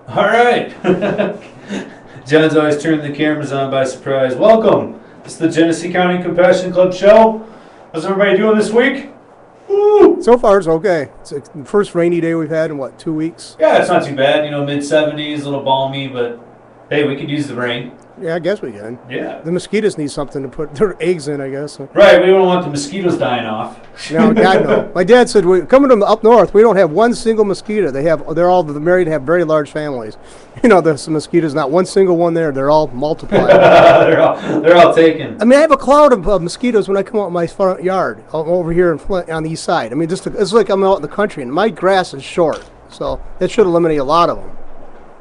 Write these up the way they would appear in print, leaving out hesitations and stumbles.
All right. John's always turning the cameras on by surprise. Welcome. It's the Genesee County Compassion Club show. How's everybody doing this week? Woo! So far, it's okay. It's the first rainy day we've had in, 2 weeks? Yeah, it's not too bad. Mid-70s, a little balmy, but hey, we could use the rain. Yeah, I guess we can. Yeah. The mosquitoes need something to put their eggs in, I guess. Right, we don't want the mosquitoes dying off. No, God, no. My dad said, coming from up north, we don't have one single mosquito. They're all married and have very large families. There's some mosquitoes, not one single one there. They're all multiplied. they're all taken. I mean, I have a cloud of mosquitoes when I come out my front yard over here in Flint, on the east side. I mean, it's like I'm out in the country, and my grass is short, so that should eliminate a lot of them.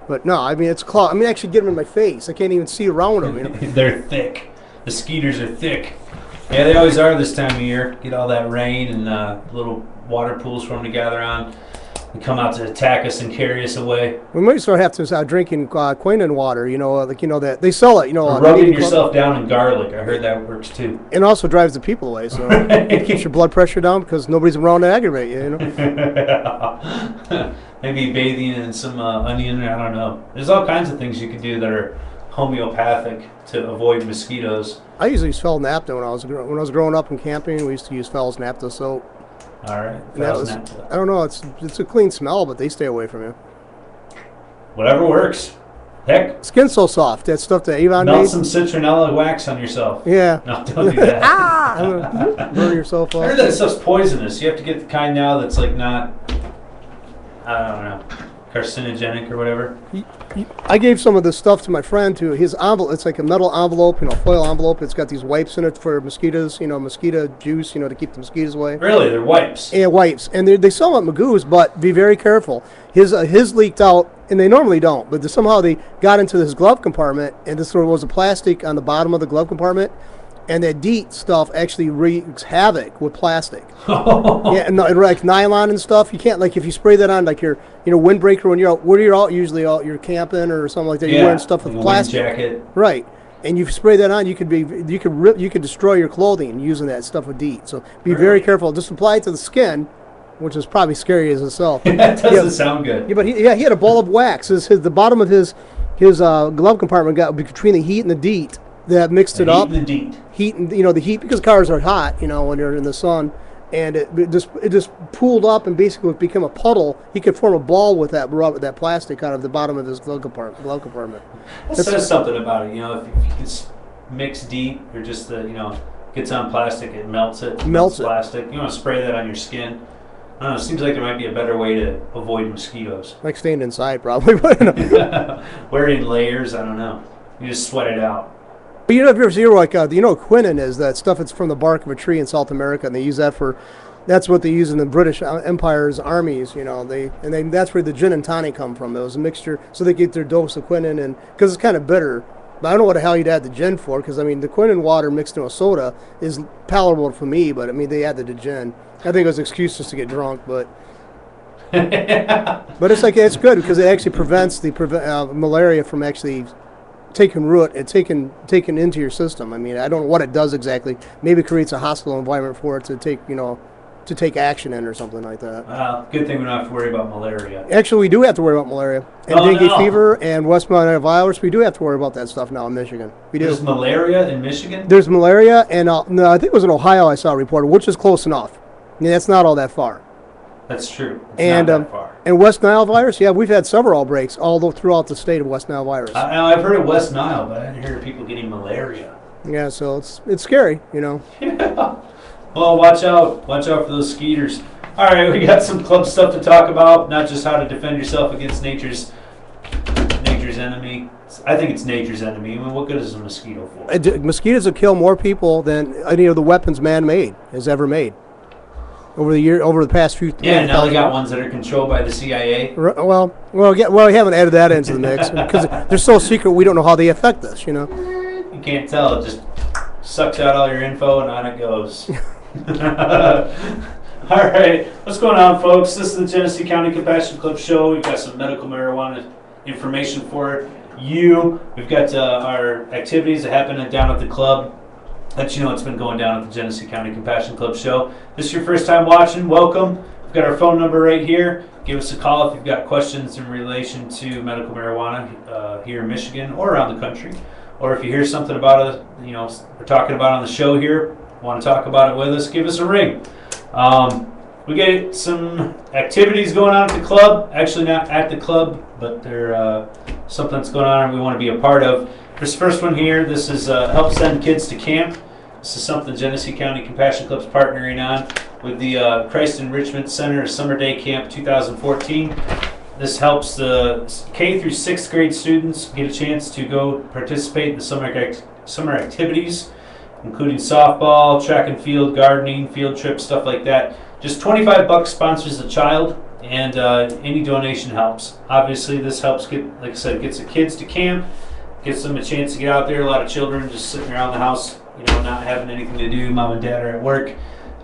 But no, I mean, it's cloud. I mean, actually get them in my face. I can't even see around them. They're thick. The skeeters are thick. Yeah, they always are this time of year. Get all that rain and little water pools for them to gather on. They come out to attack us and carry us away. We might start have to start drinking quinine water. That they sell it. Or rubbing yourself down in garlic. I heard that works too. And also drives the people away. So it keeps your blood pressure down because nobody's around to aggravate you. Maybe bathing in some onion. I don't know. There's all kinds of things you can do that are homeopathic to avoid mosquitoes. I usually use Fel's Naphtha when I was growing up and camping. We used to use Fel's Naphtha soap. All right. I don't know. It's a clean smell, but they stay away from you. Whatever works. Heck. Skin's so soft. That stuff that Avon made. Melt some citronella wax on yourself. Yeah. No, don't do that. Burn yourself off. I heard that stuff's poisonous. You have to get the kind now that's like not, I don't know, carcinogenic or whatever. I gave some of this stuff to my friend to his envelope. It's like a metal envelope, foil envelope. It's got these wipes in it for mosquitoes, mosquito juice, to keep the mosquitoes away. Really? They're wipes? Yeah, wipes. And they sell them at Magoo's, but be very careful. His leaked out, and they normally don't, but somehow they got into his glove compartment, and this was a plastic on the bottom of the glove compartment. And that DEET stuff actually wreaks havoc with plastic. Yeah, and like nylon and stuff. You can't, like, if you spray that on, like your, windbreaker when you're out. Where you're out, usually out, you're camping or something like that. You're wearing stuff with plastic. Wind jacket. Right, and you spray that on, you could destroy your clothing using that stuff with DEET. So be very careful. Just apply it to the skin, which is probably scary as itself. That doesn't sound good. Yeah, but he had a ball of wax. The bottom of his glove compartment got between the heat and the DEET. That mixed it up. Heat and the heat, because cars are hot, when they're in the sun, and it just pooled up and basically became a puddle. He could form a ball with that plastic out of the bottom of his glove compartment. That says something about it. If you can mix DEET or just gets on plastic, it melts it. Melts plastic. You want to spray that on your skin. I don't know. It seems like there might be a better way to avoid mosquitoes. Like staying inside, probably. Wearing layers. I don't know. You just sweat it out. But if you ever see what quinine is, that stuff it's from the bark of a tree in South America, and they use that that's what they use in the British Empire's armies, that's where the gin and tonic come from. It was a mixture, so they get their dose of quinine, and because it's kind of bitter. But I don't know what the hell you'd add the gin for, because the quinine water mixed into a soda is palatable for me, but they added the gin. I think it was an excuse just to get drunk, but but it's good because it actually prevents the malaria from actually taking root and taken into your system. I don't know what it does exactly. Maybe it creates a hostile environment for it to take action in or something like that. Well, good thing we don't have to worry about malaria. Actually, we do have to worry about malaria and dengue fever and West Nile virus. We do have to worry about that stuff now in Michigan. We do. There's malaria in Michigan? There's malaria, and no, I think it was in Ohio I saw a report, which is close enough. That's not all that far. That's true. It's not that far. And West Nile virus, yeah, we've had several outbreaks all throughout the state of West Nile virus. I've heard of West Nile, but I didn't hear of people getting malaria. Yeah, so it's scary, Yeah. Well, watch out for those skeeters. All right, we got some club stuff to talk about, not just how to defend yourself against nature's enemy. I think it's nature's enemy. What good is a mosquito for? Mosquitoes will kill more people than any of the weapons man-made has ever made. Over the past few. Yeah, now they got ones that are controlled by the CIA. Well, we haven't added that into the mix because they're so secret. We don't know how they affect us. You can't tell. It just sucks out all your info and on it goes. All right, what's going on, folks? This is the Genesee County Compassion Club show. We've got some medical marijuana information for you. We've got our activities that happen down at the club. Let you know what's been going down at the Genesee County Compassion Club show. This is your first time watching, welcome. we've got our phone number right here. Give us a call if you've got questions in relation to medical marijuana here in Michigan or around the country. Or if you hear something about it, we're talking about on the show here, want to talk about it with us, give us a ring. We get some activities going on at the club. Actually, not at the club, but they're something that's going on and we want to be a part of. This first one here, this is Help Send Kids to Camp. This is something Genesee County Compassion Club's partnering on with the Christ Enrichment Center Summer Day Camp 2014. This helps the K through 6th grade students get a chance to go participate in the summer activities, including softball, track and field, gardening, field trips, stuff like that. Just $25 sponsors a child, and any donation helps. Obviously, this helps gets the kids to camp, gives them a chance to get out there. A lot of children just sitting around the house, not having anything to do. Mom and dad are at work,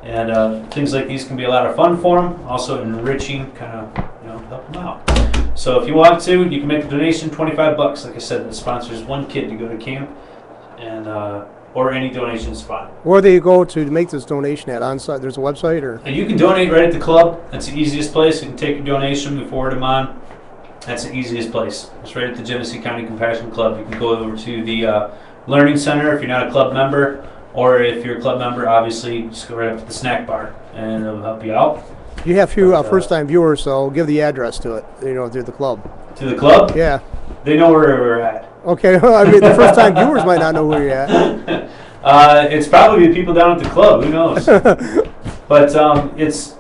and things like these can be a lot of fun for them. Also enriching, kind of, help them out. So if you want to, you can make a donation, $25. Like I said, that sponsors one kid to go to camp, and or any donation spot. Where do you go to make this donation at? On site? There's a website, or? And you can donate right at the club. That's the easiest place. You can take your donation, we forward them on. That's the easiest place. It's right at the Genesee County Compassion Club. You can go over to the Learning Center if you're not a club member, or if you're a club member, obviously, just go right up to the snack bar, and it'll help you out. You have few first-time viewers, so give the address to it, to the club. To the club? Yeah. They know where we're at. Okay, I mean, the first-time viewers might not know where you're at. It's probably the people down at the club. Who knows? But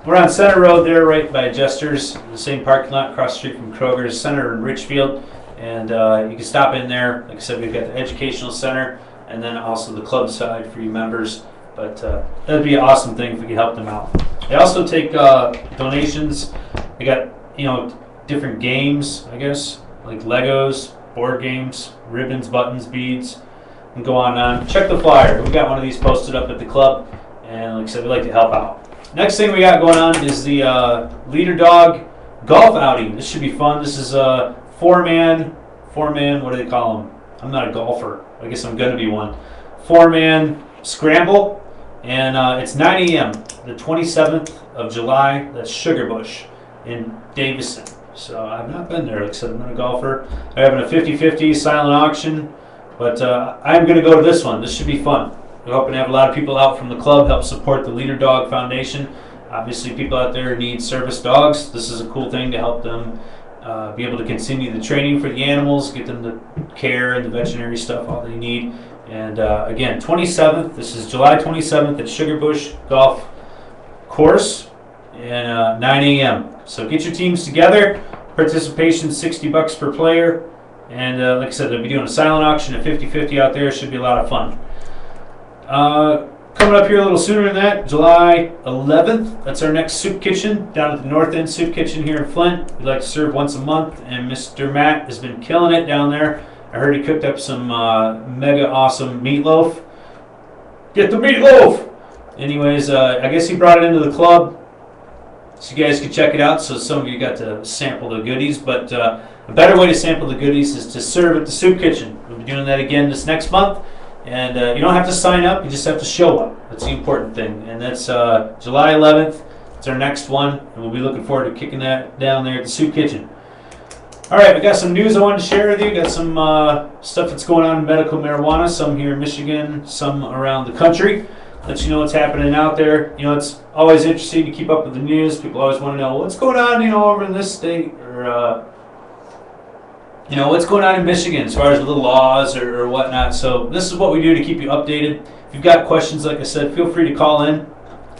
we're on Center Road there, right by Jester's, the same parking lot across the street from Kroger's Center in Richfield. And you can stop in there. Like I said, we've got the educational center and then also the club side for you members. But that'd be an awesome thing if we could help them out. They also take donations. They got, different games, I guess, like Legos, board games, ribbons, buttons, beads, and go on and on. Check the flyer. We've got one of these posted up at the club, and like I said, we'd like to help out. Next thing we got going on is the Leader Dog Golf Outing. This should be fun. This is a four-man, what do they call them? I'm not a golfer. I guess I'm going to be one. Four-man scramble, and it's 9 a.m., the 27th of July. That's Sugar Bush in Davison. So I've not been there. Like I said, I'm not a golfer. They're having a 50-50 silent auction, but I'm going to go to this one. This should be fun. We're hoping to have a lot of people out from the club, help support the Leader Dog Foundation. Obviously, people out there need service dogs. This is a cool thing to help them be able to continue the training for the animals, get them the care and the veterinary stuff, all they need. And again, 27th, this is July 27th at Sugar Bush Golf Course, and 9 a.m. So get your teams together. Participation $60 per player. And like I said, they'll be doing a silent auction at 50-50 out there. Should be a lot of fun. Coming up here a little sooner than that, July 11th, that's our next soup kitchen down at the North End Soup Kitchen here in Flint. We like to serve once a month, and Mr. Matt has been killing it down there. I heard he cooked up some mega awesome meatloaf. Get the meatloaf! Anyways, I guess he brought it into the club, so you guys can check it out. So some of you got to sample the goodies, but a better way to sample the goodies is to serve at the soup kitchen. We'll be doing that again this next month, and you don't have to sign up, you just have to show up. That's the important thing, and that's July 11th. It's our next one, and we'll be looking forward to kicking that down there at the soup kitchen. All right, we got some news I wanted to share with you. Got some stuff that's going on in medical marijuana, some here in Michigan, some around the country. Let you know what's happening out there. It's always interesting to keep up with the news. People always want to know what's going on, over in this state, or what's going on in Michigan as far as the laws or whatnot. So this is what we do to keep you updated. If you've got questions, like I said, feel free to call in.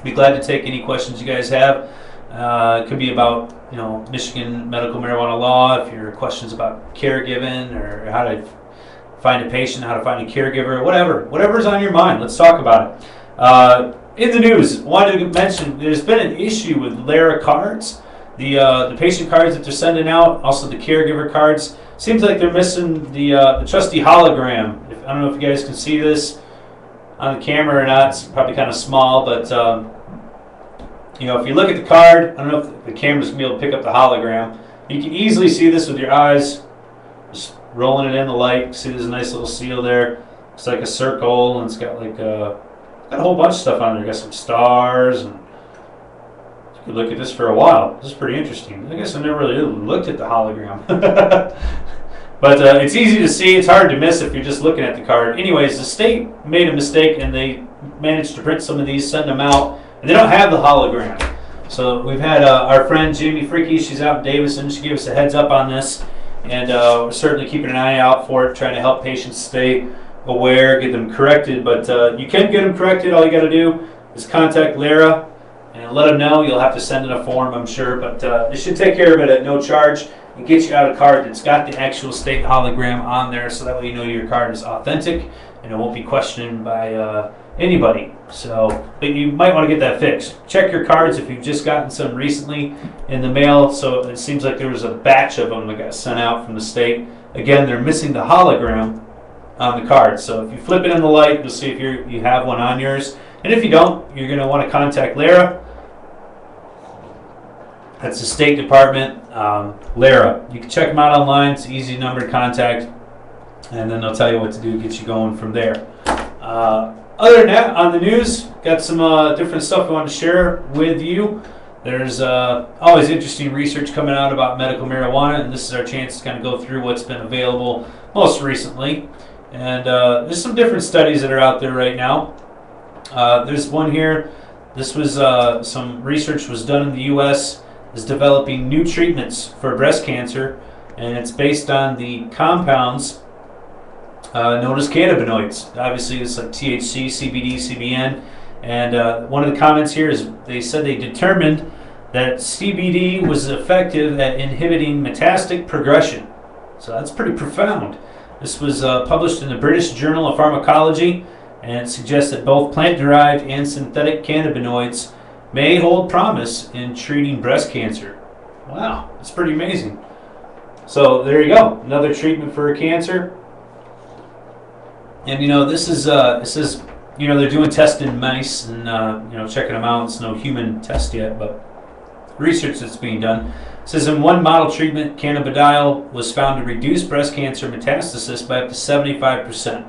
Be glad to take any questions you guys have. It could be about Michigan medical marijuana law. If your questions about caregiving or how to find a patient, how to find a caregiver, whatever's on your mind, let's talk about it. In the news, wanted to mention there's been an issue with Lara cards, the patient cards that they're sending out, also the caregiver cards. Seems like they're missing the trusty hologram. I don't know if you guys can see this on the camera or not. It's probably kind of small, but if you look at the card, I don't know if the camera's gonna be able to pick up the hologram. You can easily see this with your eyes, just rolling it in the light. See, there's a nice little seal there. It's like a circle, and it's got like got a whole bunch of stuff on there. Got some stars, and you Could look at this for a while. This is pretty interesting. I guess I never really looked at the hologram. But it's easy to see. It's hard to miss if you're just looking at the card. Anyways, the state made a mistake and they managed to print some of these, send them out, and they don't have the hologram. So we've had our friend Jamie Freaky. She's out in Davison. She gave us a heads up on this, and we're certainly keeping an eye out for it, trying to help patients stay aware, get them corrected. But you can get them corrected. All you got to do is contact Lara and let them know. You'll have to send in a form, I'm sure, but they should take care of it at no charge and get you out a card that's got the actual state hologram on there, so that way you know your card is authentic and it won't be questioned by anybody. So, but you might want to get that fixed. Check your cards if you've just gotten some recently in the mail. So it seems like there was a batch of them that got sent out from the state. Again, they're missing the hologram on the card. So if you flip it in the light, you'll see if you have one on yours. And if you don't, you're going to want to contact Lara. That's the State Department. Lara. You can check them out online. It's an easy number to contact. And then they'll tell you what to do to get you going from there. Other than that, on the news, got some different stuff I want to share with you. There's always interesting research coming out about medical marijuana, and this is our chance to kind of go through what's been available most recently. And there's some different studies that are out there right now. There's one here. This was some research was done in the U.S. is developing new treatments for breast cancer, and it's based on the compounds known as cannabinoids. Obviously, it's like THC, CBD, CBN. And one of the comments here is they said they determined that CBD was effective at inhibiting metastatic progression. So that's pretty profound. This was published in the British Journal of Pharmacology, and it suggests that both plant-derived and synthetic cannabinoids may hold promise in treating breast cancer. Wow, that's pretty amazing. So there you go, another treatment for cancer. And this is it says they're doing tests in mice and checking them out. It's no human test yet, but research that's being done. It says in one model treatment, cannabidiol was found to reduce breast cancer metastasis by up to 75%.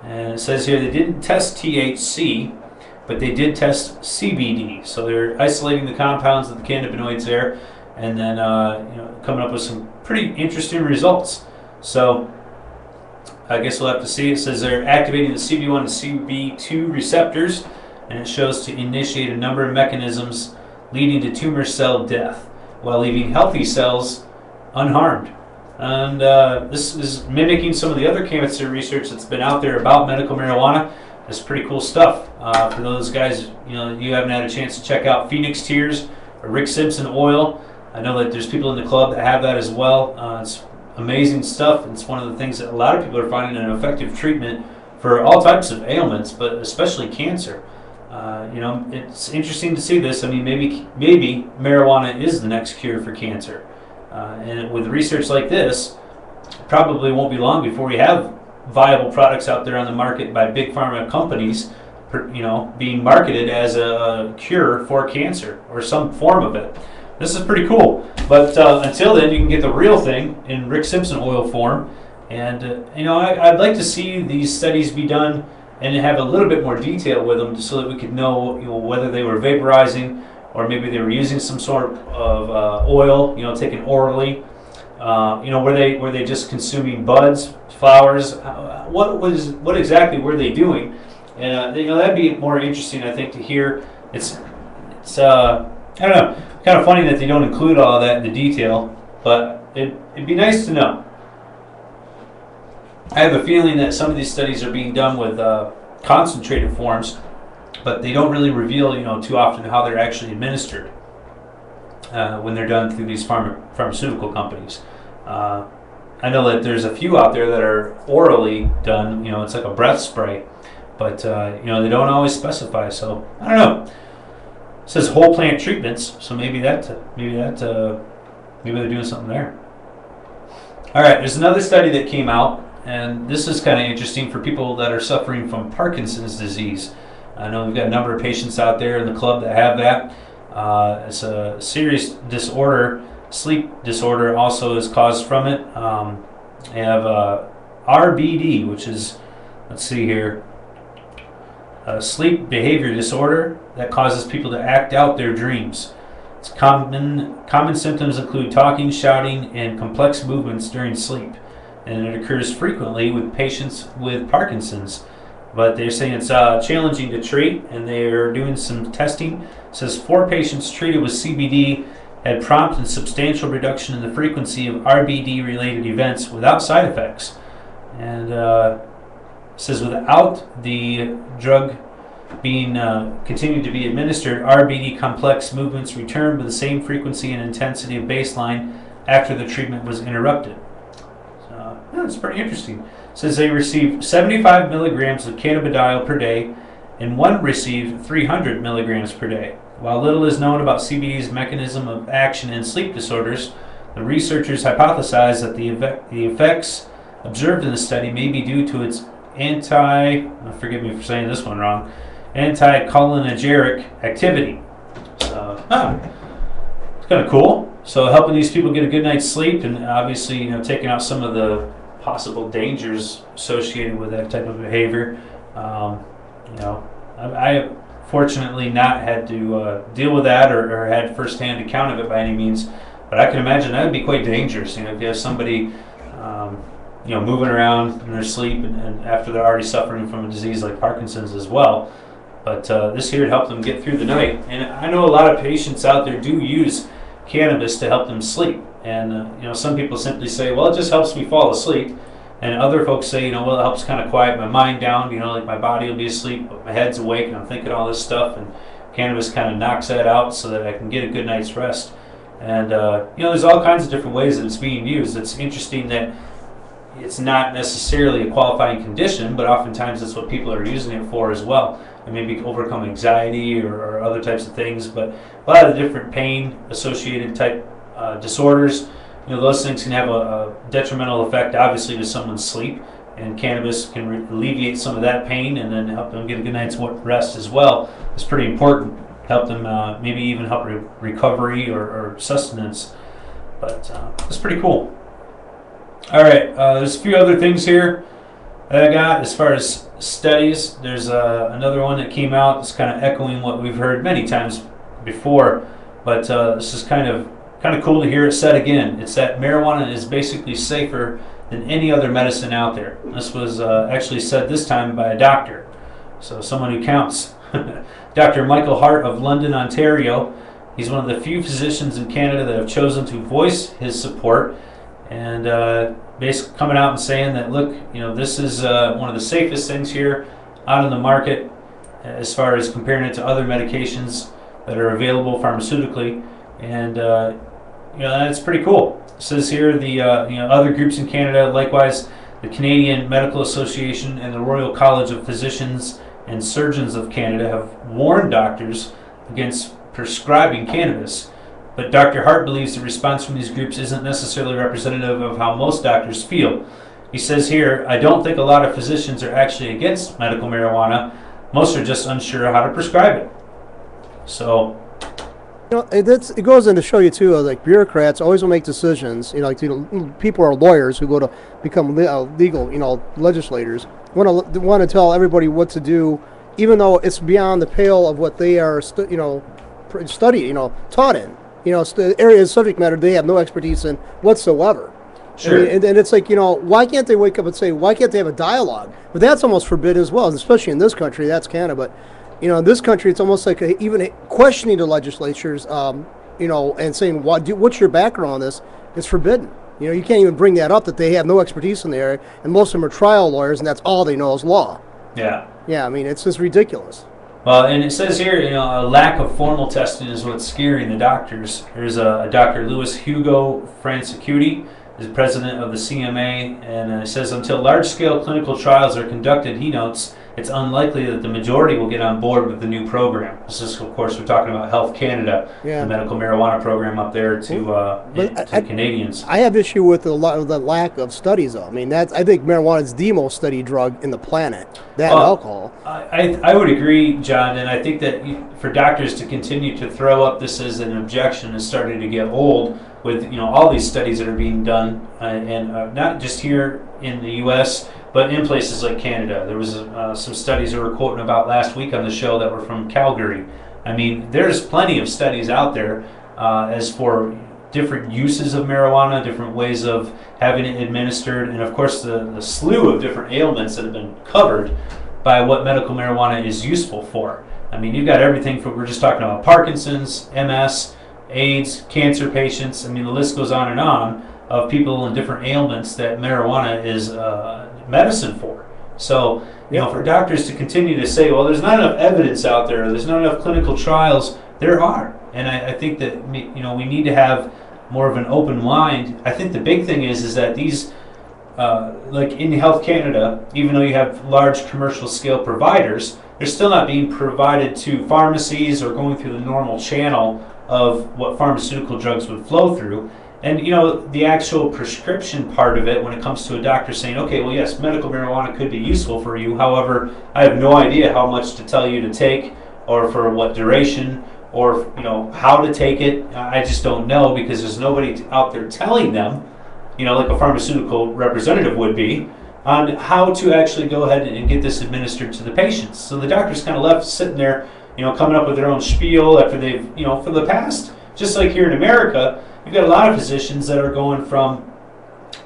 And it says here they didn't test THC, but they did test CBD. So they're isolating the compounds of the cannabinoids there, and then coming up with some pretty interesting results. So I guess we'll have to see. It says they're activating the CB1 and CB2 receptors, and it shows to initiate a number of mechanisms leading to tumor cell death while leaving healthy cells unharmed. And this is mimicking some of the other cancer research that's been out there about medical marijuana. It's pretty cool stuff. For those guys, you haven't had a chance to check out Phoenix Tears or Rick Simpson oil. I know that there's people in the club that have that as well. It's amazing stuff. It's one of the things that a lot of people are finding an effective treatment for all types of ailments, but especially cancer. It's interesting to see this. I mean, maybe marijuana is the next cure for cancer. And with research like this, it probably won't be long before we have viable products out there on the market by big pharma companies, being marketed as a cure for cancer or some form of it. This is pretty cool. But until then, you can get the real thing in Rick Simpson oil form. And, I'd like to see these studies be done and have a little bit more detail with them so that we could know, whether they were vaporizing or maybe they were using some sort of oil, taken orally. Were they just consuming buds, flowers? What exactly were they doing? And that'd be more interesting, I think, to hear. It's I don't know, kind of funny that they don't include all of that in the detail, but it'd be nice to know. I have a feeling that some of these studies are being done with concentrated forms, but they don't really reveal, too often how they're actually administered when they're done through these pharmaceutical companies. I know that there's a few out there that are orally done. It's like a breath spray, but they don't always specify. So I don't know. It says whole plant treatments, so maybe they're doing something there. All right, there's another study that came out, and this is kind of interesting for people that are suffering from Parkinson's disease. I know we've got a number of patients out there in the club that have that. It's a serious disorder. Sleep disorder also is caused from it. They have RBD, which is, let's see here, sleep behavior disorder that causes people to act out their dreams. Common symptoms include talking, shouting, and complex movements during sleep, and it occurs frequently with patients with Parkinson's. But they're saying it's challenging to treat, and they're doing some testing. It says 4 patients treated with CBD had prompt and substantial reduction in the frequency of RBD-related events without side effects. And it says without the drug being continued to be administered, RBD complex movements returned with the same frequency and intensity of baseline after the treatment was interrupted. So that's pretty interesting. It says they received 75 milligrams of cannabidiol per day, and one received 300 milligrams per day. While little is known about CBD's mechanism of action in sleep disorders, the researchers hypothesize that the effects observed in the study may be due to its forgive me for saying this one wrong, anticholinergic activity. So, it's kind of cool. So helping these people get a good night's sleep, and obviously, taking out some of the possible dangers associated with that type of behavior. I have fortunately not had to deal with that or had firsthand account of it by any means, but I can imagine that would be quite dangerous. If you have somebody, moving around in their sleep and after they're already suffering from a disease like Parkinson's as well. But this here helped them get through the night. And I know a lot of patients out there do use cannabis to help them sleep. And some people simply say, well, it just helps me fall asleep. And other folks say, well, it helps kind of quiet my mind down. Like my body will be asleep, but my head's awake and I'm thinking all this stuff. And cannabis kind of knocks that out so that I can get a good night's rest. And, there's all kinds of different ways that it's being used. It's interesting that it's not necessarily a qualifying condition, but oftentimes that's what people are using it for as well. And maybe overcome anxiety or other types of things. But a lot of the different pain associated type disorders, those things can have a detrimental effect, obviously, to someone's sleep. And cannabis can alleviate some of that pain and then help them get a good night's rest as well. It's pretty important. Help them maybe even help recovery or sustenance. But it's pretty cool. All right, there's a few other things here that I got as far as studies. There's another one that came out that's kind of echoing what we've heard many times before, but this is kind of cool to hear it said again. It's that marijuana is basically safer than any other medicine out there. This was actually said this time by a doctor, so someone who counts. Dr. Michael Hart of London, Ontario. He's one of the few physicians in Canada that have chosen to voice his support and basically coming out and saying that, look, this is one of the safest things here out on the market as far as comparing it to other medications that are available pharmaceutically. And that's pretty cool. It says here the other groups in Canada, likewise the Canadian Medical Association and the Royal College of Physicians and Surgeons of Canada, have warned doctors against prescribing cannabis. But Dr. Hart believes the response from these groups isn't necessarily representative of how most doctors feel. He says here, I don't think a lot of physicians are actually against medical marijuana. Most are just unsure how to prescribe it. So, it goes in to show you too, like bureaucrats always will make decisions. People are lawyers who go to become legal, legislators want to tell everybody what to do, even though it's beyond the pale of what they are, taught in. Areas subject matter they have no expertise in whatsoever. Sure. And it's like, why can't they wake up and say, why can't they have a dialogue? But that's almost forbidden as well, especially in this country. That's Canada, but in this country, it's almost like even questioning the legislatures, and saying, what's your background on this? It's forbidden. You can't even bring that up, that they have no expertise in the area, and most of them are trial lawyers, and that's all they know is law. Yeah. Yeah, it's just ridiculous. Well, and it says here, a lack of formal testing is what's scaring the doctors. There's a Dr. Louis Hugo Francicuti, is president of the CMA, and it says until large-scale clinical trials are conducted, he notes, it's unlikely that the majority will get on board with the new program. This is, of course, we're talking about Health Canada, the medical marijuana program up there to Canadians. I have issue with the lack of studies, though. I think marijuana is the most studied drug in the planet. That and alcohol. I would agree, John, and I think that for doctors to continue to throw up this as an objection is starting to get old with all these studies that are being done, and not just here in the U.S., but in places like Canada. There was some studies that we were quoting about last week on the show that were from Calgary. There's plenty of studies out there as for different uses of marijuana, different ways of having it administered, and of course the slew of different ailments that have been covered by what medical marijuana is useful for. I mean, you've got everything from, we're just talking about Parkinson's, MS, AIDS, cancer patients. I mean, the list goes on and on of people in different ailments that marijuana is medicine for. So, for doctors to continue to say, well, there's not enough evidence out there, there's not enough clinical trials, there are. And I think that, we need to have more of an open mind. I think the big thing is that these, like in Health Canada, even though you have large commercial scale providers, they're still not being provided to pharmacies or going through the normal channel of what pharmaceutical drugs would flow through. And the actual prescription part of it, when it comes to a doctor saying, okay, well, yes, medical marijuana could be useful for you. However, I have no idea how much to tell you to take, or for what duration, or how to take it. I just don't know, because there's nobody out there telling them, like a pharmaceutical representative would be, on how to actually go ahead and get this administered to the patients. So the doctor's kind of left sitting there, coming up with their own spiel after they've, for the past, just like here in America, you've got a lot of physicians that are going from,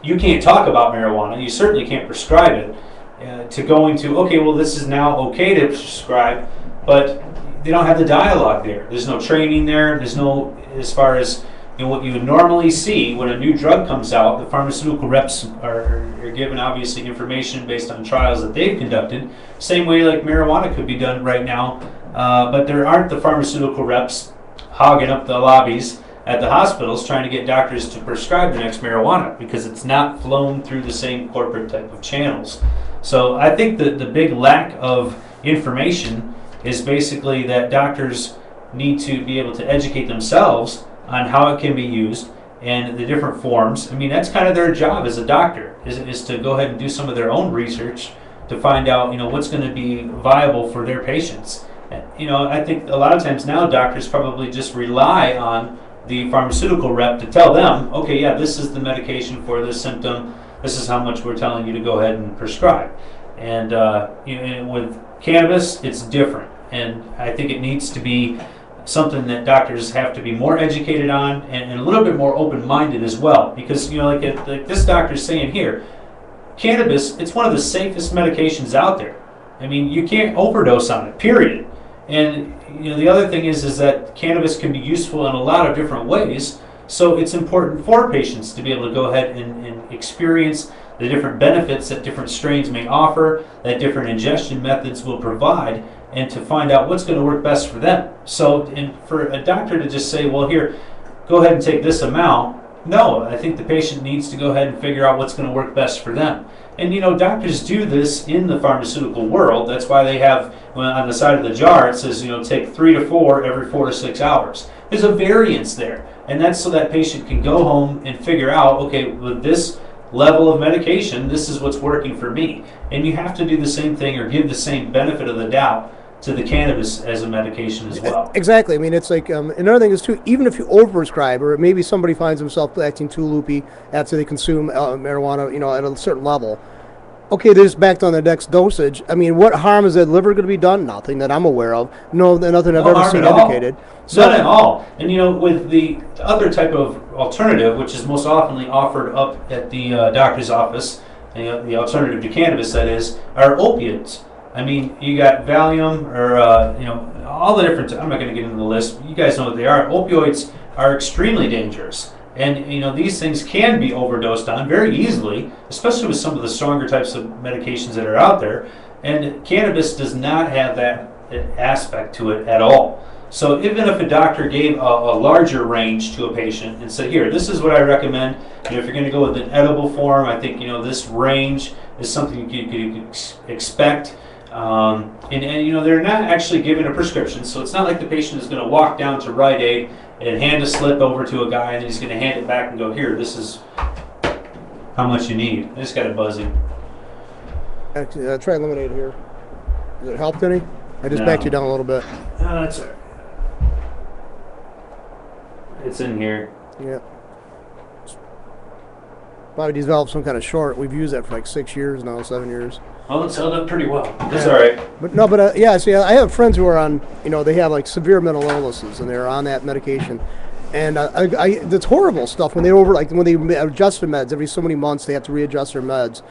you can't talk about marijuana, you certainly can't prescribe it, to going to, okay, well, this is now okay to prescribe, but they don't have the dialogue there. There's no training there. There's no, as far as what you would normally see when a new drug comes out, the pharmaceutical reps are given obviously information based on trials that they've conducted. Same way like marijuana could be done right now, but there aren't the pharmaceutical reps hogging up the lobbies at the hospitals trying to get doctors to prescribe the next marijuana, because it's not flown through the same corporate type of channels. So I think that the big lack of information is basically that doctors need to be able to educate themselves on how it can be used and the different forms. I mean, that's kind of their job as a doctor, is to go ahead and do some of their own research to find out, what's going to be viable for their patients. I think a lot of times now doctors probably just rely on the pharmaceutical rep to tell them, okay, yeah, this is the medication for this symptom, this is how much we're telling you to go ahead and prescribe. And with cannabis, it's different. And I think it needs to be something that doctors have to be more educated on, and a little bit more open-minded as well. Because, like this doctor's saying here, cannabis, it's one of the safest medications out there. I mean, you can't overdose on it, period. And, the other thing is that cannabis can be useful in a lot of different ways. So it's important for patients to be able to go ahead and experience the different benefits that different strains may offer, that different ingestion methods will provide, and to find out what's going to work best for them. So for a doctor to just say, well, here, go ahead and take this amount, no, I think the patient needs to go ahead and figure out what's going to work best for them. And doctors do this in the pharmaceutical world. That's why they have, on the side of the jar, it says, take 3 to 4 every 4 to 6 hours. There's a variance there. And that's so that patient can go home and figure out, okay, with this level of medication, this is what's working for me. And you have to do the same thing, or give the same benefit of the doubt to the cannabis as a medication as well. Exactly. I mean, it's like, another thing is too, even if you overprescribe, or maybe somebody finds himself acting too loopy after they consume marijuana, at a certain level. Okay, they're just backed on the next dosage. I mean, what harm is that liver going to be done? Nothing that I'm aware of. No, nothing I've ever seen indicated. So, none at all. And with the other type of alternative, which is most often offered up at the doctor's office, the alternative to cannabis, that is, are opiates. I mean, you got Valium, or all the different. I'm not going to get into the list. You guys know what they are. Opioids are extremely dangerous. And these things can be overdosed on very easily, especially with some of the stronger types of medications that are out there. And cannabis does not have that aspect to it at all. So even if a doctor gave a larger range to a patient and said, here, this is what I recommend. If you're going to go with an edible form, I think this range is something you could expect. And they're not actually given a prescription, so it's not like the patient is going to walk down to Rite Aid and hand a slip over to a guy, and he's going to hand it back and go, here, this is how much you need. I just got it buzzing. Actually, try lemonade here. Has it helped any? I just backed you down a little bit. That's all right. It's in here. Yeah. Probably developed some kind of short. We've used that for like 6 years now, 7 years. Well, it's held up pretty well. That's all right. Yeah, see, I have friends who are on, they have like severe mental illnesses, and they're on that medication. And it's horrible stuff when they over like when they adjust their meds every so many months. They have to readjust their meds.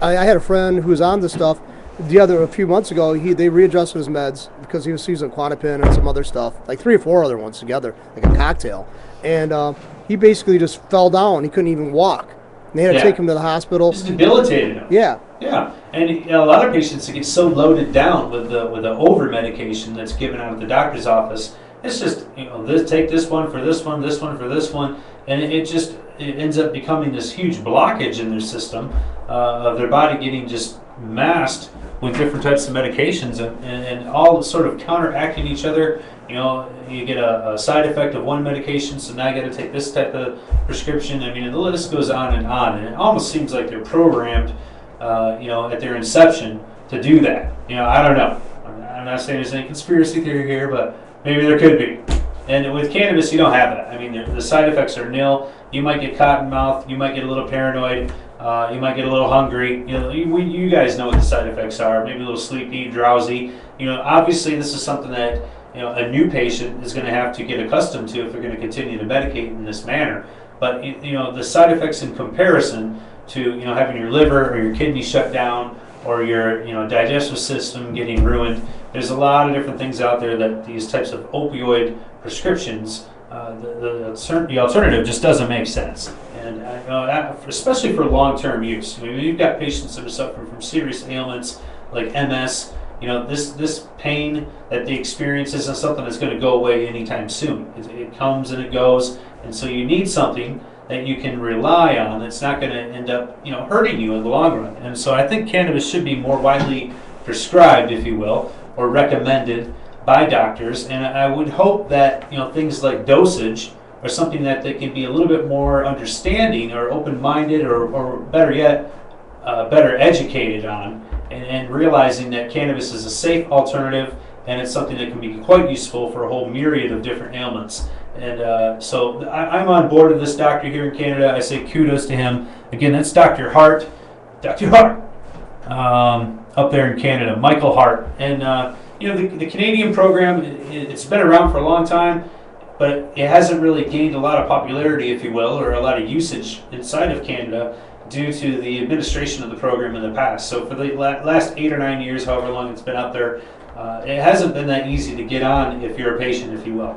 I had a friend who was on this stuff. A few months ago, they readjusted his meds because he was using Quantipen and some other stuff, like 3 or 4 other ones together, like a cocktail. And he basically just fell down. He couldn't even walk. And they had to take him to the hospital. Just debilitated him. Yeah. Yeah, and a lot of patients get so loaded down with the over medication that's given out at the doctor's office. It's just take this one for this one, this one for this one, and it ends up becoming this huge blockage in their system of their body getting just masked with different types of medications and all sort of counteracting each other. You get a side effect of one medication, so now you got to take this type of prescription. I mean, the list goes on, and it almost seems like they're programmed, at their inception to do that. I don't know. I'm not saying there's any conspiracy theory here, but maybe there could be. And with cannabis, you don't have that. I mean, the side effects are nil. You might get cotton mouth. You might get a little paranoid. You might get a little hungry. You guys know what the side effects are. Maybe a little sleepy, drowsy. Obviously, this is something that a new patient is going to have to get accustomed to if they're going to continue to medicate in this manner. But the side effects in comparison to having your liver or your kidney shut down or your digestive system getting ruined. There's a lot of different things out there that these types of opioid prescriptions, the alternative just doesn't make sense. And especially for long-term use. You've got patients that are suffering from serious ailments like MS. This pain that they experience isn't something that's going to go away anytime soon. It comes and it goes, and so you need something that you can rely on that's not going to end up hurting you in the long run. And so I think cannabis should be more widely prescribed, if you will, or recommended by doctors. And I would hope that things like dosage are something that they can be a little bit more understanding or open-minded or better yet, better educated on, and realizing that cannabis is a safe alternative and it's something that can be quite useful for a whole myriad of different ailments. And so I'm on board with this doctor here in Canada. I say kudos to him. Again, that's Dr. Hart. Dr. Hart. Up there in Canada, Michael Hart. And, the Canadian program, it's been around for a long time, but it hasn't really gained a lot of popularity, if you will, or a lot of usage inside of Canada due to the administration of the program in the past. So for the last 8 or 9 years, however long it's been out there, it hasn't been that easy to get on if you're a patient, if you will.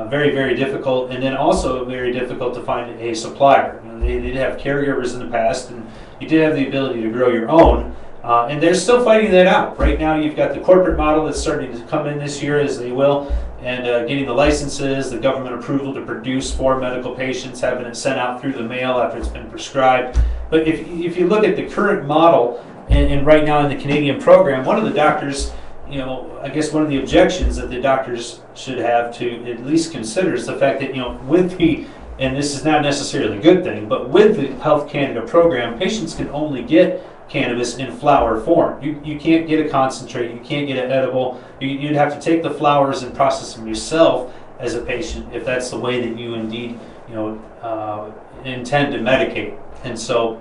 Very, very difficult, and then also very difficult to find a supplier. They did have caregivers in the past, and you did have the ability to grow your own, and they're still fighting that out. Right now, you've got the corporate model that's starting to come in this year, as they will, and getting the licenses, the government approval to produce for medical patients, having it sent out through the mail after it's been prescribed. But if you look at the current model, and right now in the Canadian program, one of the doctors, I guess one of the objections that the doctors should have to at least consider is the fact that, with the, and this is not necessarily a good thing, but with the Health Canada program, patients can only get cannabis in flower form. You can't get a concentrate, you can't get an edible. You'd have to take the flowers and process them yourself as a patient if that's the way that you indeed, intend to medicate. And so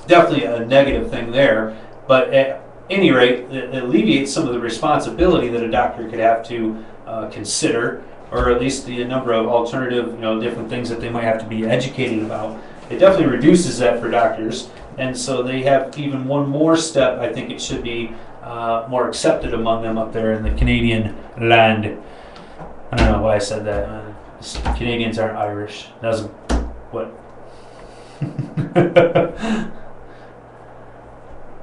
definitely a negative thing there, but at any rate, it alleviates some of the responsibility that a doctor could have to consider, or at least the number of alternative, different things that they might have to be educated about. It definitely reduces that for doctors, and so they have even one more step. I think it should be more accepted among them up there in the Canadian land. I don't know why I said that. Canadians aren't Irish. That was what?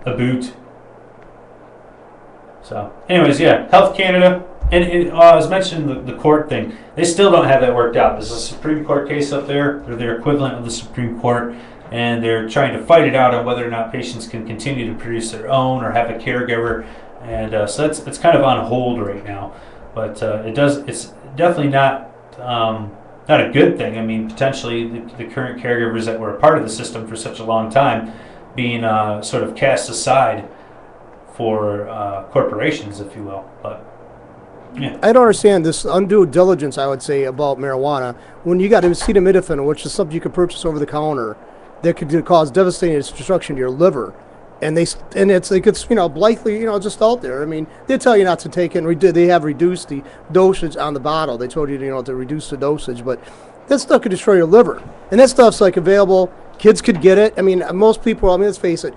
A boot. So, anyways, yeah, Health Canada, and I was mentioning the court thing. They still don't have that worked out. There's a Supreme Court case up there. They're their equivalent of the Supreme Court, and they're trying to fight it out on whether or not patients can continue to produce their own or have a caregiver. And so it's kind of on hold right now. But it's definitely not a good thing. I mean, potentially the current caregivers that were a part of the system for such a long time being sort of cast aside for corporations, if you will. But yeah, I don't understand this undue diligence, I would say, about marijuana. When you got acetaminophen, which is something you can purchase over the counter, that could cause devastating destruction to your liver, and it's like it's blithely just out there. I mean, they tell you not to take it. And they have reduced the dosage on the bottle. They told you to reduce the dosage, but that stuff could destroy your liver. And that stuff's like available. Kids could get it. I mean, most people. I mean, let's face it.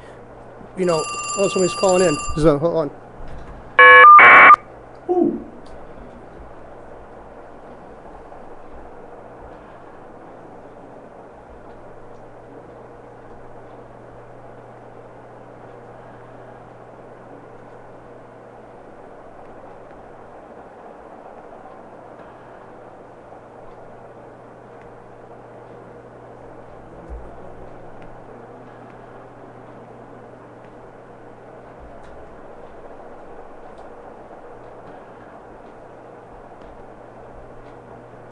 Oh, somebody's calling in. So hold on. Ooh.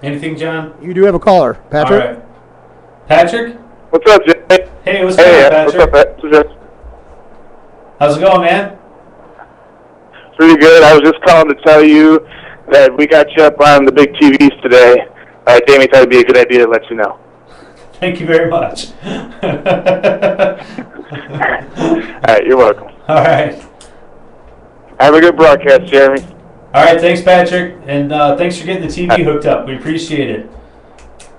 Anything, John? You do have a caller, Patrick. All right. Patrick? What's up, Jay? Hey, what's going on, What's Patrick? up, Patrick? How's it going, man? Pretty good. I was just calling to tell you that we got you up on the big TVs today. Jamie thought it'd be a good idea to let you know. Thank you very much. All right, you're welcome. All right. Have a good broadcast, Jeremy. All right, thanks, Patrick, and thanks for getting the TV hooked up. We appreciate it.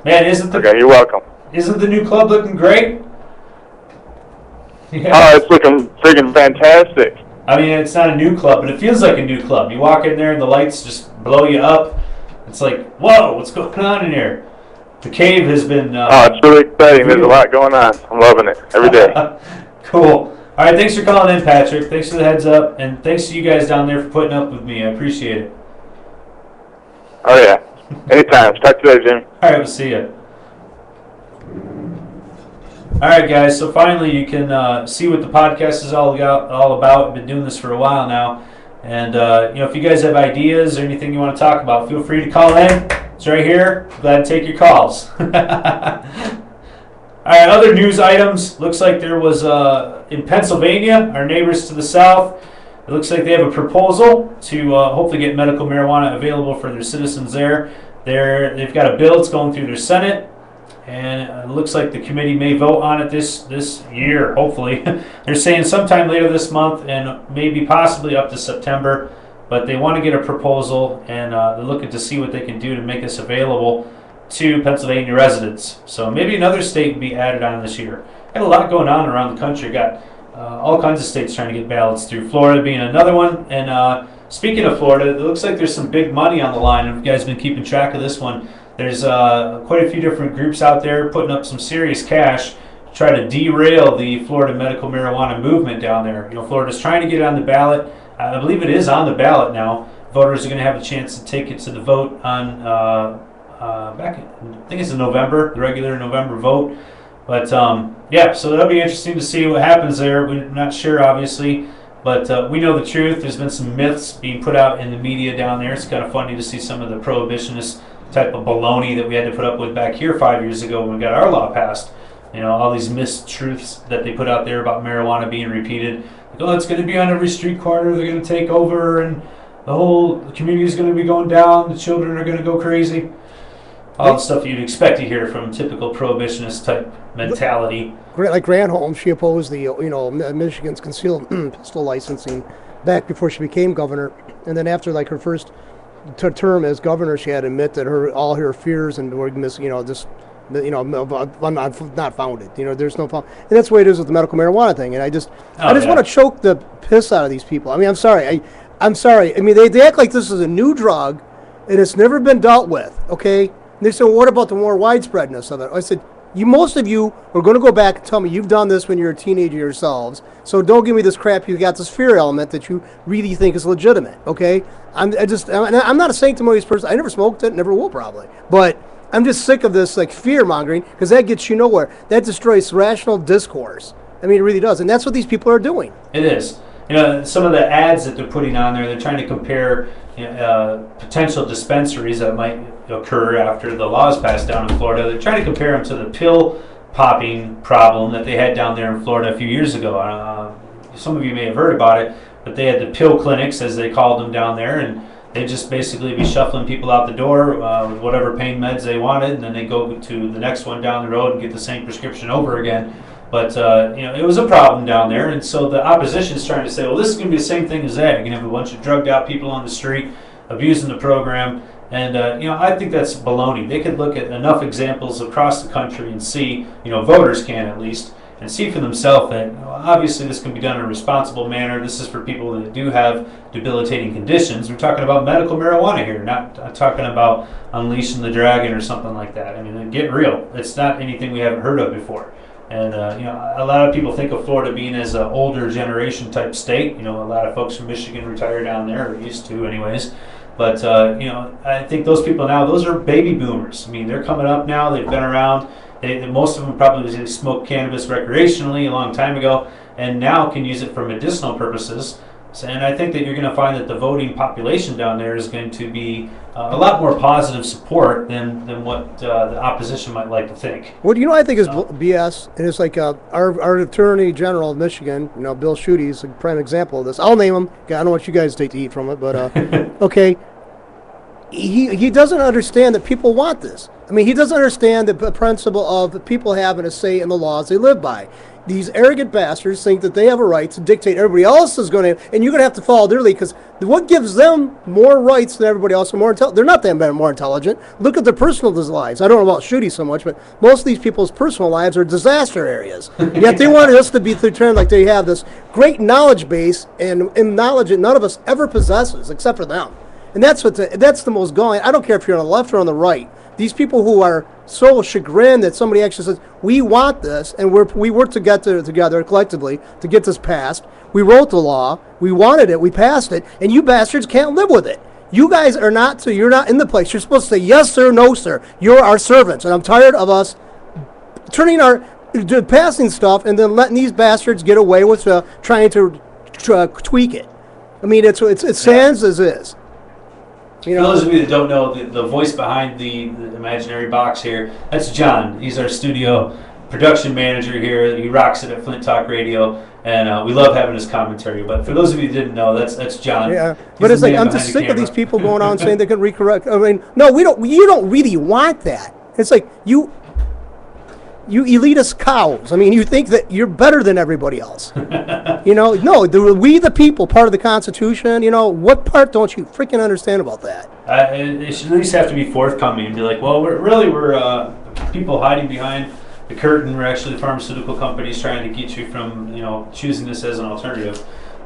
Man, Okay, you're welcome. Isn't the new club looking great? Yeah. Oh, it's looking friggin' fantastic. I mean, it's not a new club, but it feels like a new club. You walk in there and the lights just blow you up. It's like, whoa, what's going on in here? The cave has been... It's really exciting. There's a lot going on. I'm loving it every day. Cool. All right, thanks for calling in, Patrick. Thanks for the heads up, and thanks to you guys down there for putting up with me. I appreciate it. Oh, yeah. Anytime. Talk to you later, Jimmy. All right, we'll see you. All right, guys. So finally, you can see what the podcast is all about. I've been doing this for a while now, and if you guys have ideas or anything you want to talk about, feel free to call in. It's right here. Glad to take your calls. All right, other news items. Looks like there was in Pennsylvania, our neighbors to the south. It looks like they have a proposal to hopefully get medical marijuana available for their citizens there. They've got a bill that's going through their Senate, and it looks like the committee may vote on it this year, hopefully. They're saying sometime later this month and maybe possibly up to September, but they want to get a proposal, and they're looking to see what they can do to make this available to Pennsylvania residents. So maybe another state would be added on this year. Got a lot going on around the country. Got all kinds of states trying to get ballots through. Florida being another one. And speaking of Florida, it looks like there's some big money on the line. If you guys have been keeping track of this one, there's quite a few different groups out there putting up some serious cash to try to derail the Florida medical marijuana movement down there. Florida's trying to get it on the ballot. I believe it is on the ballot now. Voters are going to have a chance to take it to the vote on back in, I think it's in November, the regular November vote. But yeah, so that'll be interesting to see what happens there. We're not sure, obviously, but we know the truth. There's been some myths being put out in the media down there. It's kind of funny to see some of the prohibitionist type of baloney that we had to put up with back here 5 years ago when we got our law passed. All these mistruths that they put out there about marijuana being repeated. Like, oh, it's going to be on every street corner. They're going to take over, and the whole community is going to be going down. The children are going to go crazy. All the stuff you'd expect to hear from typical prohibitionist type mentality. Like Granholm, she opposed the Michigan's concealed pistol licensing back before she became governor, and then after like her first term as governor, she had to admit that all her fears and were not founded. There's no and that's the way it is with the medical marijuana thing. And I just want to choke the piss out of these people. I mean, I'm sorry. I'm sorry. I mean, they act like this is a new drug, and it's never been dealt with. Okay. And they said, well, what about the more widespreadness of it? I said, most of you are going to go back and tell me you've done this when you're a teenager yourselves. So don't give me this crap. You got this fear element that you really think is legitimate. Okay, I'm not a sanctimonious person. I never smoked it, never will probably. But I'm just sick of this like fear mongering because that gets you nowhere. That destroys rational discourse. I mean, it really does, and that's what these people are doing. It is. Some of the ads that they're putting on there, they're trying to compare potential dispensaries that might occur after the laws passed down in Florida. They're trying to compare them to the pill popping problem that they had down there in Florida a few years ago. Some of you may have heard about it, but they had the pill clinics, as they called them down there, and they'd just basically be shuffling people out the door with whatever pain meds they wanted, and then they go to the next one down the road and get the same prescription over again. But it was a problem down there, and so the opposition is trying to say, well, this is going to be the same thing as that. You're going to have a bunch of drugged out people on the street abusing the program, and I think that's baloney. They could look at enough examples across the country and see, voters can at least, and see for themselves that obviously this can be done in a responsible manner. This is for people that do have debilitating conditions. We're talking about medical marijuana here, not talking about unleashing the dragon or something like that. I mean, get real. It's not anything we haven't heard of before. And, a lot of people think of Florida being as an older generation type state. A lot of folks from Michigan retire down there, or used to anyways. But, I think those people now, those are baby boomers. I mean, they're coming up now. They've been around. Most of them probably smoked cannabis recreationally a long time ago, and now can use it for medicinal purposes. And I think that you're going to find that the voting population down there is going to be a lot more positive support than what the opposition might like to think. What I think is BS, and it's like our Attorney General of Michigan, Bill Schuette, is a prime example of this. I'll name him. I don't want you guys to take to eat from it, but okay. He doesn't understand that people want this. I mean, he doesn't understand the principle of people having a say in the laws they live by. These arrogant bastards think that they have a right to dictate everybody else is going to, and you're going to have to follow their lead, because what gives them more rights than everybody else? They're not that more intelligent. Look at their personal lives. I don't know about Schuette so much, but most of these people's personal lives are disaster areas. Yet they want us to be pretend like they have this great knowledge base and knowledge that none of us ever possesses except for them. And that's the most galling. I don't care if you're on the left or on the right. These people who are so chagrined that somebody actually says, we want this, and we work together collectively to get this passed. We wrote the law. We wanted it. We passed it. And you bastards can't live with it. You guys are not, so you're not in the place. You're supposed to say, yes, sir, no, sir. You're our servants. And I'm tired of us passing stuff and then letting these bastards get away with trying to tweak it. I mean, it stands as is. For those of you that don't know, the voice behind the imaginary box here, that's John. He's our studio production manager here. He rocks it at Flint Talk Radio, and we love having his commentary. But for those of you who didn't know, that's John. Yeah, but it's like, I'm just sick of these people going on saying they can recorrect. I mean, no, we don't. You don't really want that. It's like you elitist cows. I mean, you think that you're better than everybody else. No, we the people, part of the Constitution, what part don't you freaking understand about that? It should at least have to be forthcoming and be like, well, we're people hiding behind the curtain. We're actually the pharmaceutical companies trying to get you from, choosing this as an alternative.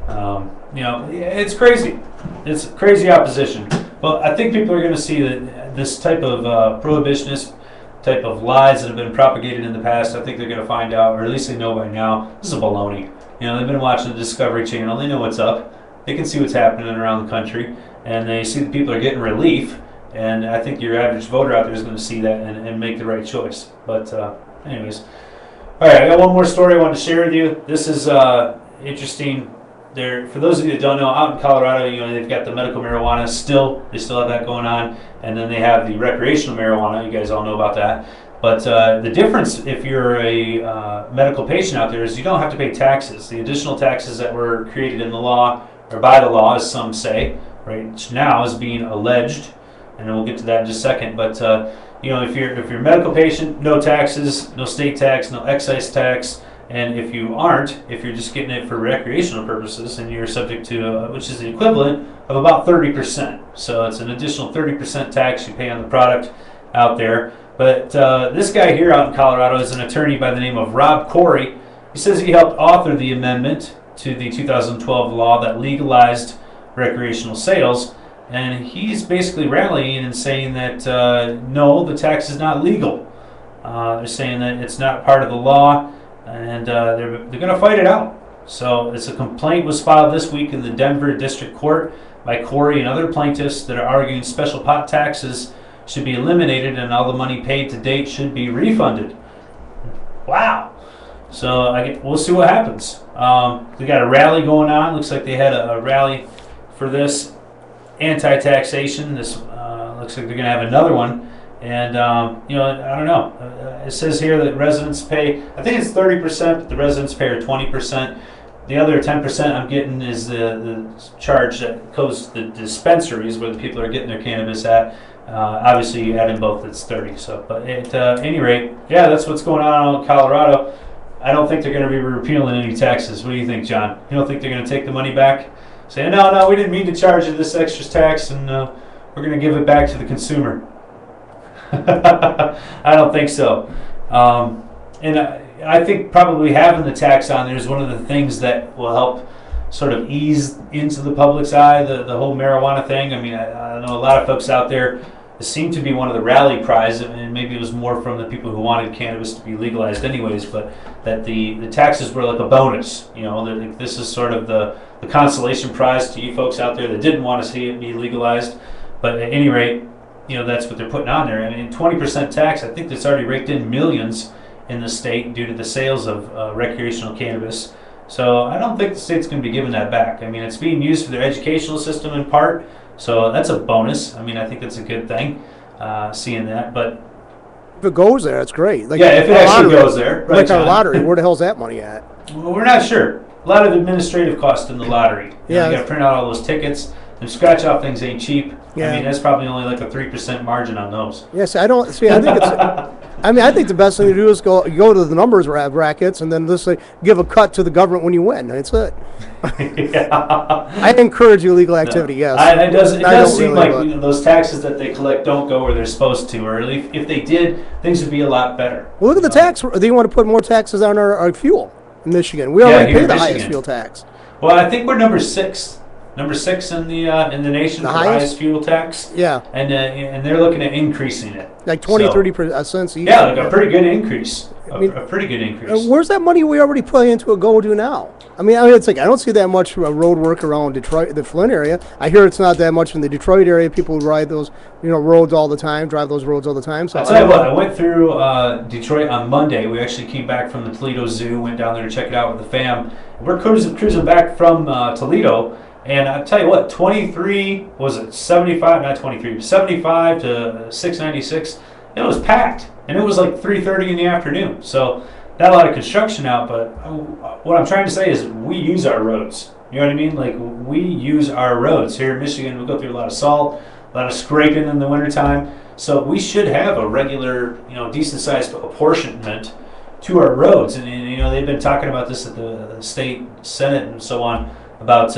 It's crazy. It's crazy opposition. Well, I think people are going to see that this type of prohibitionist type of lies that have been propagated in the past. I think they're going to find out, or at least they know by now, this is a baloney. They've been watching the Discovery Channel. They know what's up. They can see what's happening around the country, and they see that people are getting relief. And I think your average voter out there is going to see that and make the right choice. But anyways, all right, I got one more story I want to share with you. This is interesting. For those of you that don't know, out in Colorado, they've got the medical marijuana still. They still have that going on. And then they have the recreational marijuana. You guys all know about that. But the difference, if you're a medical patient out there, is you don't have to pay taxes. The additional taxes that were created in the law, or by the law, as some say, right now is being alleged, and we'll get to that in just a second. But if you're a medical patient, no taxes, no state tax, no excise tax. And if you're just getting it for recreational purposes, and you're subject to, which is the equivalent of about 30%. So it's an additional 30% tax you pay on the product out there. But this guy here out in Colorado is an attorney by the name of Rob Corey. He says he helped author the amendment to the 2012 law that legalized recreational sales. And he's basically rallying and saying that, no, the tax is not legal. They're saying that it's not part of the law. And they're going to fight it out. So a complaint was filed this week in the Denver District Court by Corey and other plaintiffs that are arguing special pot taxes should be eliminated and all the money paid to date should be refunded. Wow. So we'll see what happens. We got a rally going on. Looks like they had a rally for this anti-taxation. This looks like they're going to have another one. And, I don't know. It says here that residents pay, I think it's 30%, but the residents pay 20%. The other 10% I'm getting is the charge that goes to the dispensaries where the people are getting their cannabis at. Obviously, you add in both, it's 30. So, but at any rate, yeah, that's what's going on in Colorado. I don't think they're going to be repealing any taxes. What do you think, John? You don't think they're going to take the money back? Say, no, we didn't mean to charge you this extra tax, and we're going to give it back to the consumer. I don't think so. And I think probably having the tax on there is one of the things that will help sort of ease into the public's eye, the whole marijuana thing. I mean, I know a lot of folks out there, it seemed to be one of the rally cries, and maybe it was more from the people who wanted cannabis to be legalized anyways, but that the taxes were like a bonus. You know, that this is sort of the consolation prize to you folks out there that didn't want to see it be legalized. But at any rate, you know, that's what they're putting on there. I mean, 20% tax, I think that's already raked in millions in the state due to the sales of recreational cannabis. So I don't think the state's going to be giving that back. I mean, it's being used for their educational system in part, so that's a bonus. I mean, I think that's a good thing, seeing that. But if it goes there, it's great. Like yeah, if it actually goes there. Right, like our John? lottery, where the hell's that money at? Well, we're not sure. A lot of administrative costs in the lottery. You got to print out all those tickets. And scratch off things ain't cheap. Yeah. I mean, that's probably only like a 3% margin on those. Yes, I don't see. I think it's. I think the best thing to do is go to the numbers brackets and then just like give a cut to the government when you win. That's it. Yeah. I encourage illegal activity. Yes, it does seem really, like those taxes that they collect don't go where they're supposed to, or if they did, things would be a lot better. Well, look at the tax. They want to put more taxes on our fuel in Michigan. We already pay the highest fuel tax. Well, I think we're number 6. Number 6 in the nation for highest fuel tax. Yeah. And they're looking at increasing it. Like 30 cents each. Yeah, like a pretty good increase. A pretty good increase. Where's that money we already put into it go to now? I mean, it's like I don't see that much road work around Detroit, the Flint area. I hear it's not that much in the Detroit area. People ride those, roads all the time, drive those roads all the time. So I'll tell you what, I went through Detroit on Monday. We actually came back from the Toledo Zoo, went down there to check it out with the fam. We're cruising back from Toledo. And I tell you what, 75 to 696, it was packed. And it was like 3:30 in the afternoon. So not a lot of construction out, but what I'm trying to say is we use our roads. You know what I mean? Like, we use our roads. Here in Michigan, we go through a lot of salt, a lot of scraping in the wintertime. So we should have a regular, decent-sized apportionment to our roads. And they've been talking about this at the state Senate and so on, about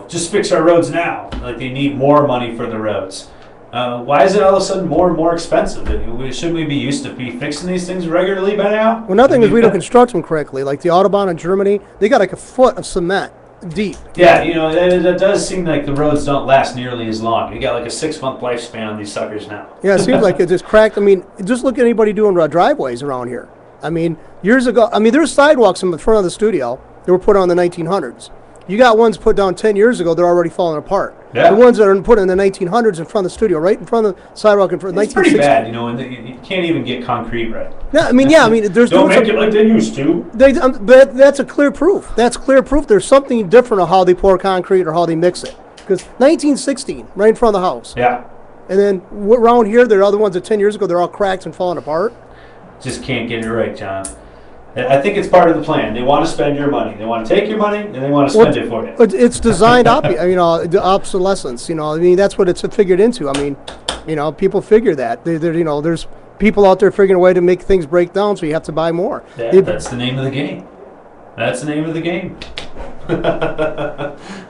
just fix our roads now. Like, they need more money for the roads. Why is it all of a sudden more and more expensive? Shouldn't we be used to be fixing these things regularly by now? Well, nothing is we don't construct them correctly. Like the Autobahn in Germany, they got like a foot of cement deep. Yeah, it does seem like the roads don't last nearly as long. You got like a 6-month lifespan on these suckers now. Yeah, it seems like it just cracked. I mean, just look at anybody doing driveways around here. I mean, years ago, there's sidewalks in the front of the studio that were put on in the 1900s. You got ones put down 10 years ago, they're already falling apart. Yeah. The ones that are put in the 1900s in front of the studio, right in front of the sidewalk in front of It's pretty bad, and you can't even get concrete right. Yeah, there's don't make it like they used to. But that's a clear proof. That's clear proof. There's something different of how they pour concrete or how they mix it. Because 1916, right in front of the house. Yeah. And then around here, there are other ones that 10 years ago, they're all cracked and falling apart. Just can't get it right, John. I think it's part of the plan. They want to spend your money. They want to take your money, and they want to spend it for you. It's designed the obsolescence. That's what it's figured into. People figure that. There's people out there figuring a way to make things break down, so you have to buy more. Yeah, that's the name of the game. That's the name of the game.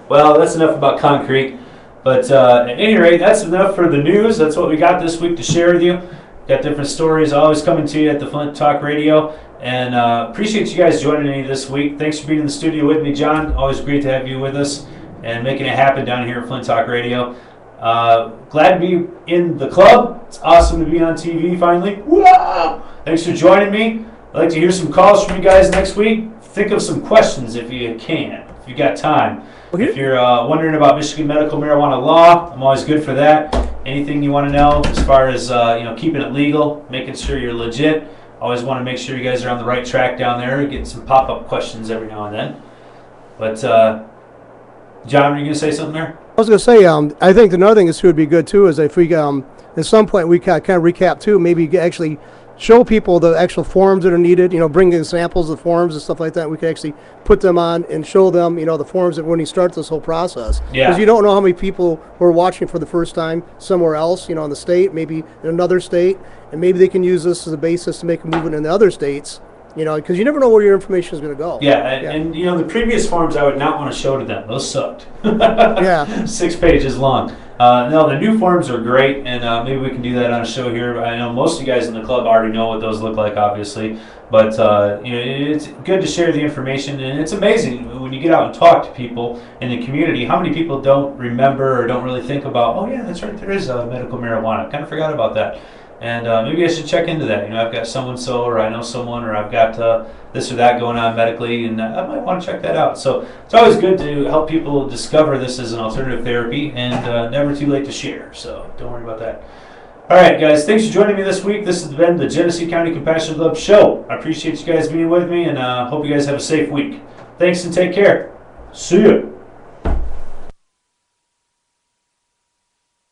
Well, that's enough about concrete. But at any rate, that's enough for the news. That's what we got this week to share with you. Got different stories always coming to you at the Flint Talk Radio. And appreciate you guys joining me this week. Thanks for being in the studio with me, John. Always great to have you with us and making it happen down here at Flint Talk Radio. Glad to be in the club. It's awesome to be on TV finally. Wow! Thanks for joining me. I'd like to hear some calls from you guys next week. Think of some questions if you can, if you got time. Okay. If you're wondering about Michigan medical marijuana law, I'm always good for that. Anything you want to know as far as keeping it legal, making sure you're legit. Always want to make sure you guys are on the right track down there. Getting some pop-up questions every now and then. But John, were you going to say something there? I was going to say, I think another thing that would be good too is if we, at some point, we kind of recap too. Maybe actually show people the actual forms that are needed. Bring examples of forms and stuff like that. We could actually put them on and show them, the forms that when you start this whole process. Yeah. Because you don't know how many people who are watching for the first time somewhere else, in the state, maybe in another state, and maybe they can use this as a basis to make a movement in the other states. because you never know where your information is going to go. Yeah, and the previous forms I would not want to show to them. Those sucked. Yeah. 6 pages long. No, the new forms are great, and maybe we can do that on a show here. I know most of you guys in the club already know what those look like, obviously, but it's good to share the information, and it's amazing when you get out and talk to people in the community how many people don't remember or don't really think about, oh yeah, that's right, there is medical marijuana. Kind of forgot about that. And maybe I should check into that. I've got so-and-so, or I know someone, or I've got this or that going on medically, and I might want to check that out. So it's always good to help people discover this as an alternative therapy, and never too late to share. So don't worry about that. All right, guys, thanks for joining me this week. This has been the Genesee County Compassion Club show. I appreciate you guys being with me, and hope you guys have a safe week. Thanks and take care. See ya.